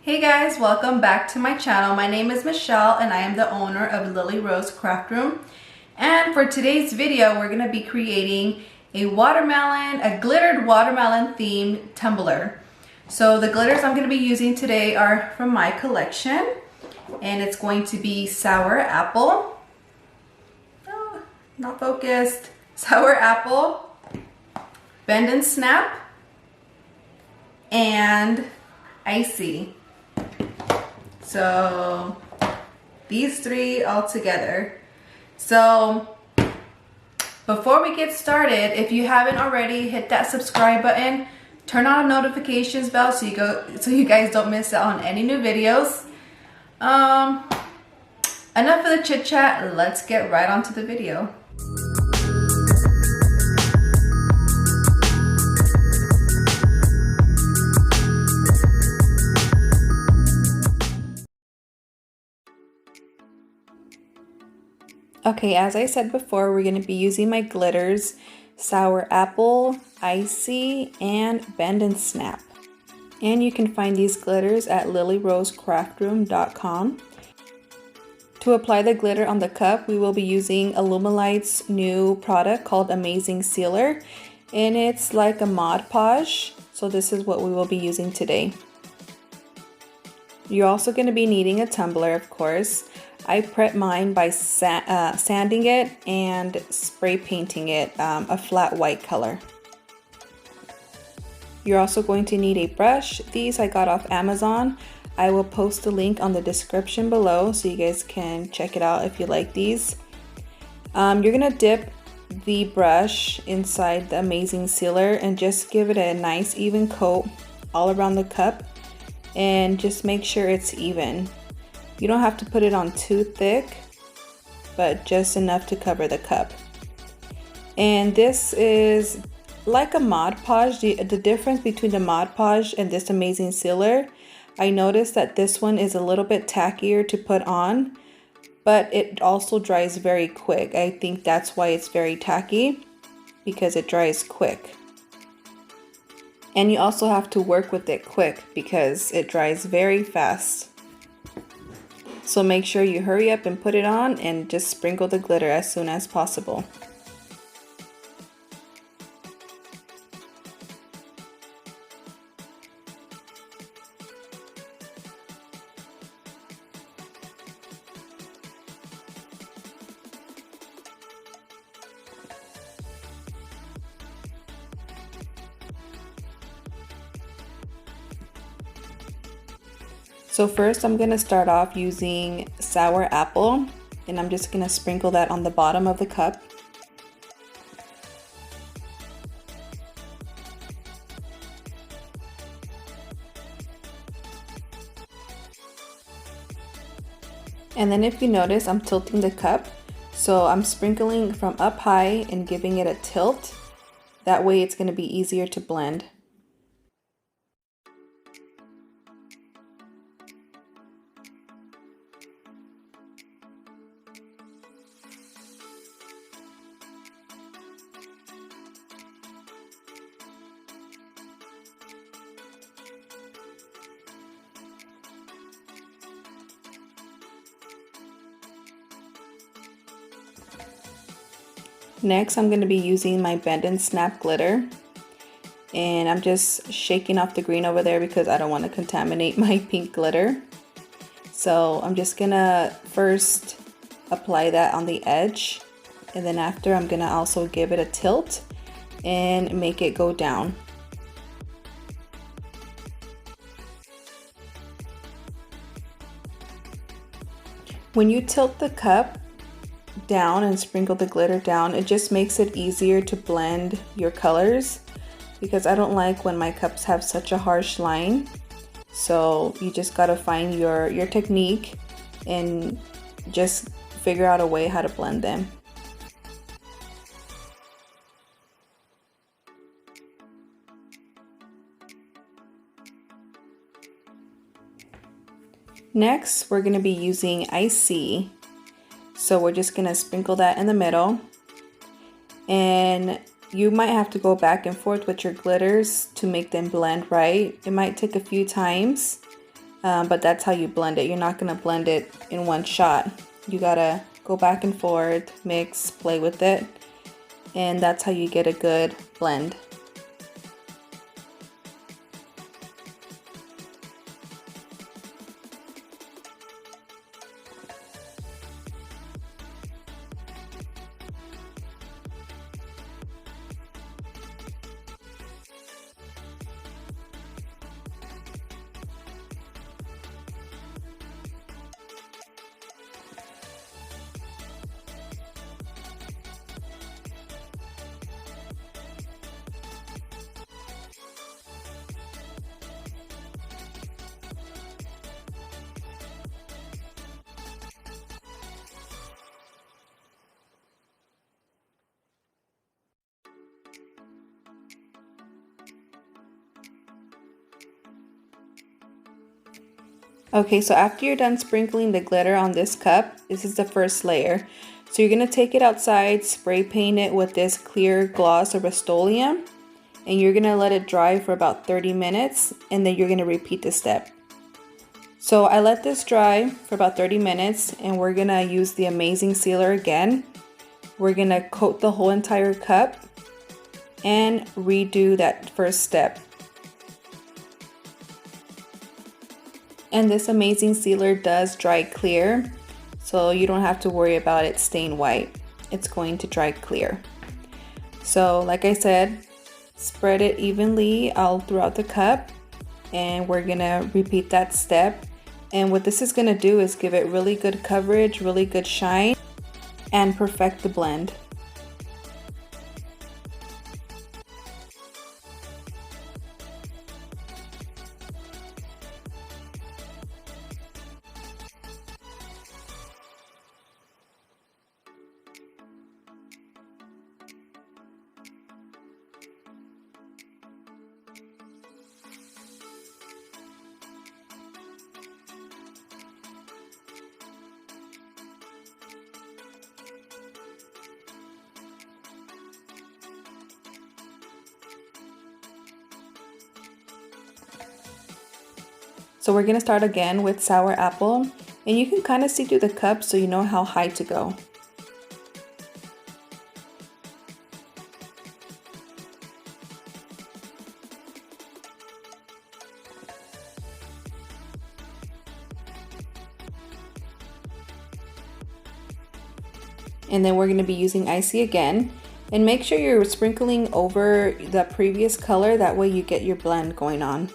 Hey guys, welcome back to my channel. My name is Michelle and I am the owner of LilyRoseCraftroom. And for today's video, we're gonna be creating a glittered watermelon themed tumbler. So the glitters I'm gonna be using today are from my collection, and it's going to be sour apple, not focused, sour apple, bend and snap, and icy. So these three all together. So before we get started, if you haven't already, hit that subscribe button, turn on the notifications bell so you guys don't miss out on any new videos. Enough of the chit chat, let's get right onto the video. Okay, as I said before, we're going to be using my glitters, sour apple, icy, and bend and snap. And you can find these glitters at LilyRoseCraftroom.com. To apply the glitter on the cup, we will be using Alumilite's new product called Amazing Sealer. And it's like a Mod Podge, so this is what we will be using today. You're also going to be needing a tumbler, of course. I prep mine by sanding it and spray painting it a flat white color. You're also going to need a brush. These I got off Amazon. I will post the link on the description below so you guys can check it out if you like these. You're gonna dip the brush inside the Amazing Sealer and just give it a nice even coat all around the cup, and just make sure it's even. You don't have to put it on too thick, but just enough to cover the cup. And this is like a Mod Podge. The difference between the Mod Podge and this Amazing Sealer, I noticed that this one is a little bit tackier to put on, but it also dries very quick. I think that's why it's very tacky, because it dries quick. And you also have to work with it quick because it dries very fast. So make sure you hurry up and put it on and just sprinkle the glitter as soon as possible. So first I'm going to start off using sour apple, and I'm just going to sprinkle that on the bottom of the cup. And then if you notice, I'm tilting the cup. So I'm sprinkling from up high and giving it a tilt. That way it's going to be easier to blend. Next, I'm going to be using my bend and snap glitter, and I'm just shaking off the green over there because I don't want to contaminate my pink glitter. So I'm just going to first apply that on the edge, and then after I'm going to also give it a tilt and make it go down. When you tilt the cup down and sprinkle the glitter down, it just makes it easier to blend your colors, because I don't like when my cups have such a harsh line. So you just gotta find your technique and just figure out a way how to blend them. Next, we're gonna be using icy. So we're just gonna sprinkle that in the middle, and you might have to go back and forth with your glitters to make them blend right. It might take a few times, but that's how you blend it. You're not gonna blend it in one shot. You gotta go back and forth, mix, play with it, and that's how you get a good blend. Okay, so after you're done sprinkling the glitter on this cup, this is the first layer. So you're gonna take it outside, spray paint it with this clear gloss or Rust-Oleum, and you're gonna let it dry for about 30 minutes, and then you're gonna repeat the step. So I let this dry for about 30 minutes, and we're gonna use the Amazing Sealer again. We're gonna coat the whole entire cup and redo that first step. And this Amazing Sealer does dry clear, so you don't have to worry about it staying white. It's going to dry clear. So like I said, spread it evenly all throughout the cup, and we're gonna repeat that step. And what this is gonna do is give it really good coverage, really good shine, and perfect the blend. So we're gonna start again with Sour Apple, and you can kind of see through the cup so you know how high to go. And then we're gonna be using Icy again, and make sure you're sprinkling over the previous color, that way you get your blend going on.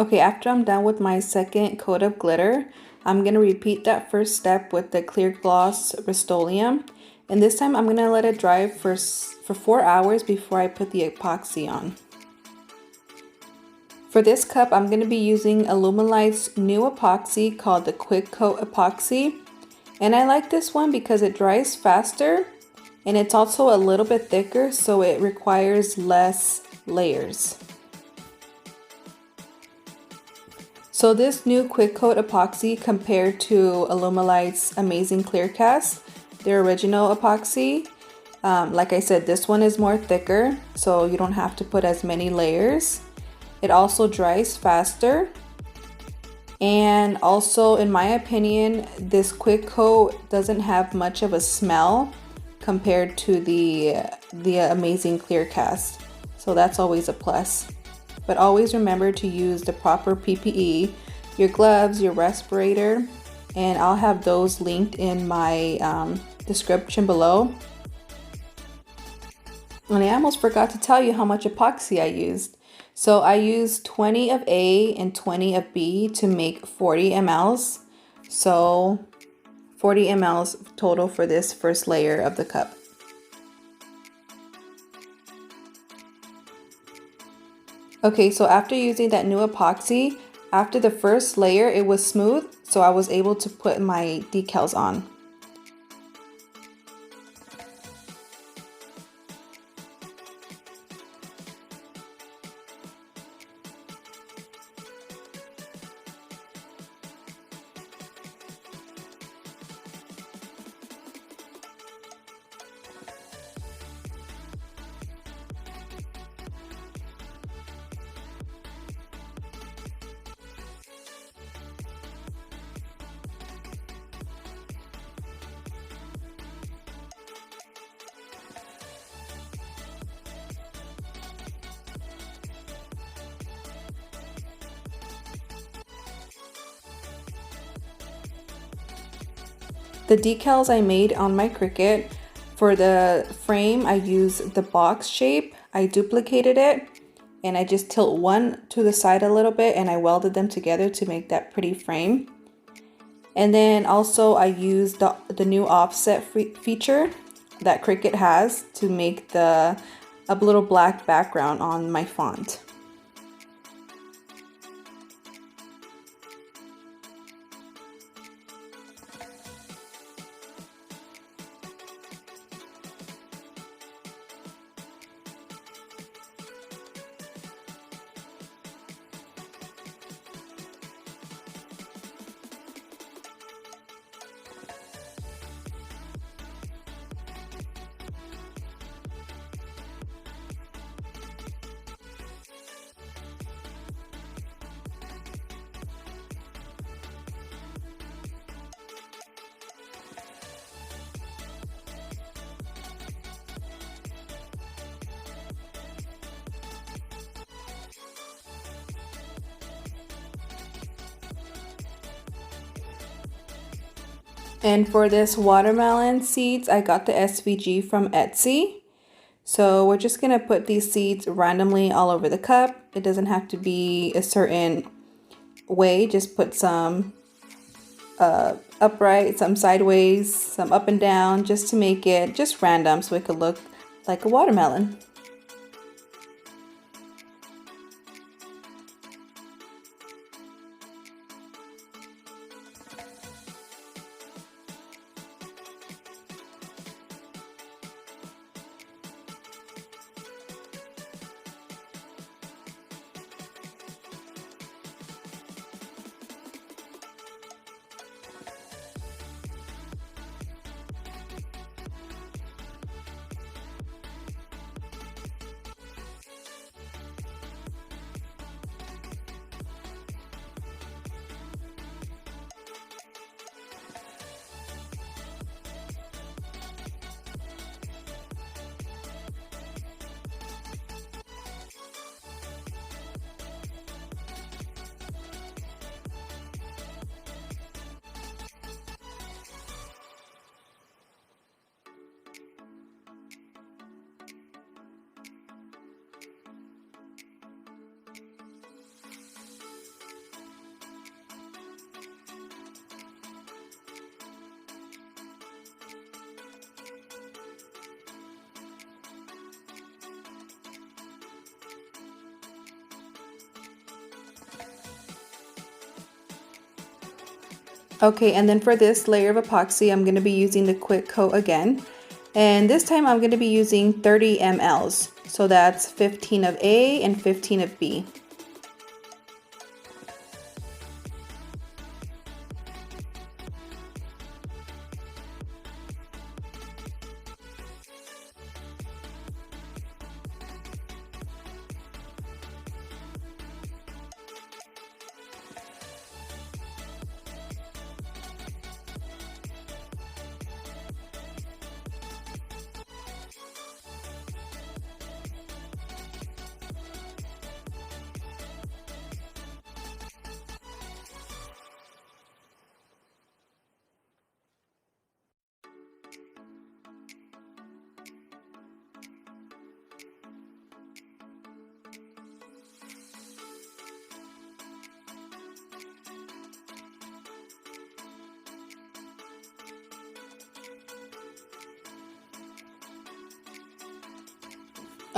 Okay, after I'm done with my second coat of glitter, I'm going to repeat that first step with the clear gloss Rust-Oleum. And this time I'm going to let it dry for 4 hours before I put the epoxy on. For this cup, I'm going to be using Alumilite's new epoxy called the Quick Coat Epoxy. And I like this one because it dries faster and it's also a little bit thicker, so it requires less layers. So this new quick coat epoxy compared to Alumilite's amazing clear cast, their original epoxy, like I said, this one is more thicker, so you don't have to put as many layers. It also dries faster. And also, in my opinion, this quick coat doesn't have much of a smell compared to the amazing clear cast. So that's always a plus. But always remember to use the proper PPE, your gloves, your respirator, and I'll have those linked in my description below. And I almost forgot to tell you how much epoxy I used. So I used 20 of A and 20 of B to make 40 mLs. So 40 mLs total for this first layer of the cup. Okay, so after using that new epoxy, after the first layer it was smooth, so I was able to put my decals on. The decals I made on my Cricut, for the frame I used the box shape. I duplicated it and I just tilt one to the side a little bit and I welded them together to make that pretty frame. And then also I used the new offset feature that Cricut has to make a little black background on my font. And for this watermelon seeds, I got the SVG from Etsy. So we're just gonna put these seeds randomly all over the cup. It doesn't have to be a certain way, just put some upright, some sideways, some up and down, just to make it just random so it could look like a watermelon. Okay, and then for this layer of epoxy, I'm going to be using the quick coat again. And this time I'm going to be using 30 mLs. So that's 15 of A and 15 of B.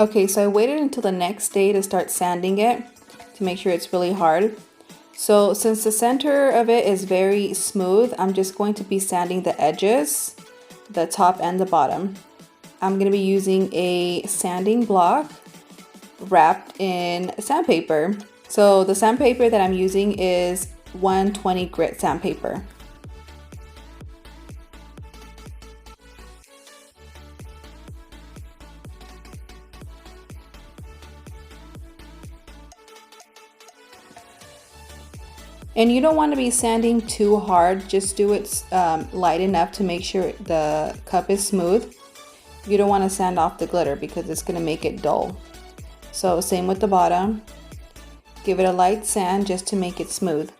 Okay, so I waited until the next day to start sanding it to make sure it's really hard. So since the center of it is very smooth, I'm just going to be sanding the edges, the top and the bottom. I'm going to be using a sanding block wrapped in sandpaper. So the sandpaper that I'm using is 120 Grit Sandpaper. And you don't want to be sanding too hard, just do it light enough to make sure the cup is smooth. You don't want to sand off the glitter because it's going to make it dull. So same with the bottom, give it a light sand just to make it smooth.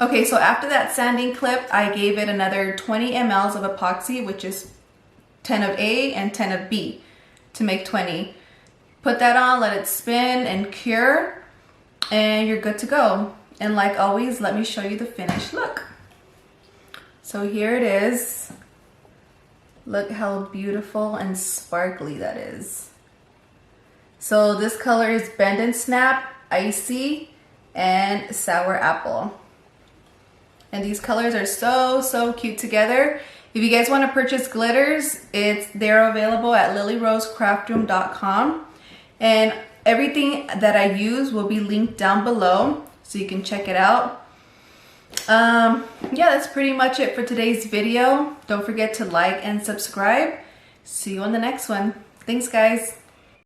Okay, so after that sanding clip, I gave it another 20 mLs of epoxy, which is 10 of A and 10 of B to make 20. Put that on, let it spin and cure, and you're good to go. And like always, let me show you the finished look. So here it is. Look how beautiful and sparkly that is. So this color is Bend and Snap, Icy, and Sour Apple. And these colors are so cute together. If you guys want to purchase glitters, they're available at LilyRoseCraftroom.com. And everything that I use will be linked down below, so you can check it out. Yeah, that's pretty much it for today's video. Don't forget to like and subscribe. See you on the next one. Thanks, guys.